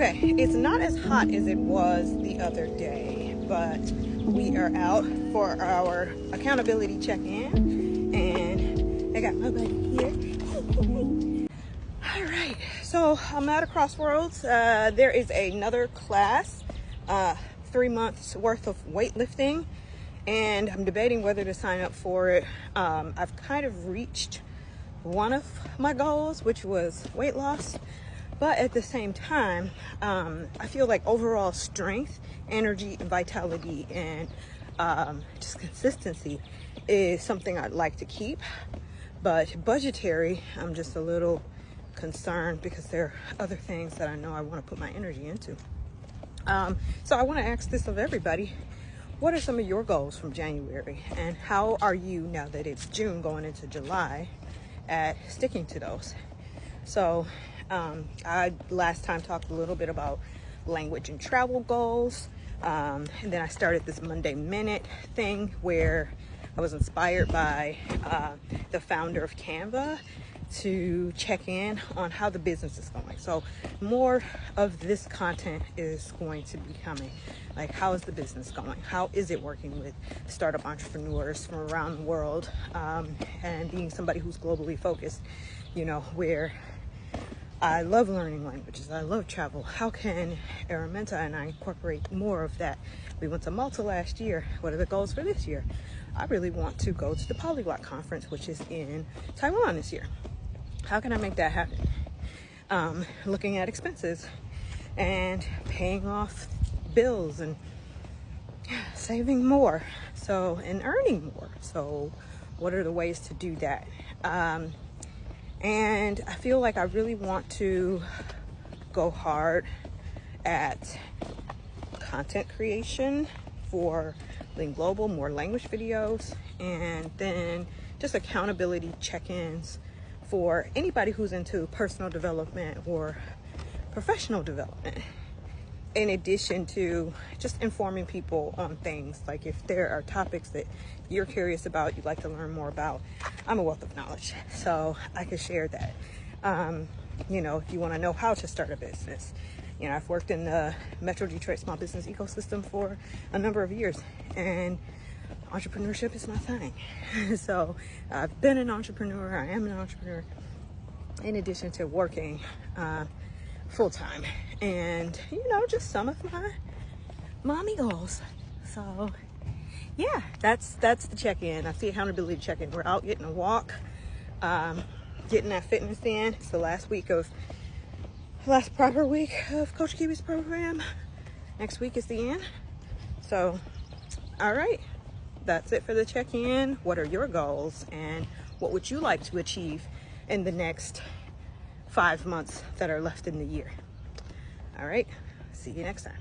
Okay, it's not as hot as it was the other day, but we are out for our accountability check-in, and I got my buddy here. All right, so I'm at a crossroads. There is another class, 3 months worth of weightlifting, and I'm debating whether to sign up for it. I've kind of reached one of my goals, which was weight loss. But at the same time, I feel like overall strength, energy, and vitality, and just consistency is something I'd like to keep. But budgetary, I'm just a little concerned because there are other things that I know I want to put my energy into. So I want to ask this of everybody. What are some of your goals from January? And how are you, now that it's June going into July, at sticking to those? So I last time talked a little bit about language and travel goals. And then I started this Monday Minute thing where I was inspired by the founder of Canva to check in on how the business is going. So more of this content is going to be coming. Like, how is the business going? How is it working with startup entrepreneurs from around the world? And being somebody who's globally focused, you know, where I love learning languages, I love travel. How can Araminta and I incorporate more of that? We went to Malta last year. What are the goals for this year? I really want to go to the Polyglot Conference, which is in Taiwan this year. How can I make that happen? Looking at expenses and paying off bills and saving more, and earning more. So what are the ways to do that? And I feel like I really want to go hard at content creation for Lean Global, more language videos, and then just accountability check-ins for anybody who's into personal development or professional development. In addition to just informing people on things, like if there are topics that you're curious about, you'd like to learn more about, I'm a wealth of knowledge, so I can share that. You know, if you want to know how to start a business, you know, I've worked in the Metro Detroit small business ecosystem for a number of years, and entrepreneurship is my thing. So I've been an entrepreneur, I am an entrepreneur, in addition to working full-time, and you know, just some of my mommy goals. So yeah, that's the check-in. That's the accountability check-in. We're out getting a walk, getting that fitness in. It's the last proper week of Coach Kiwi's program. Next week is the end. So all right, that's it for the check-in. What are your goals, and what would you like to achieve in the next 5 months that are left in the year? All right, see you next time.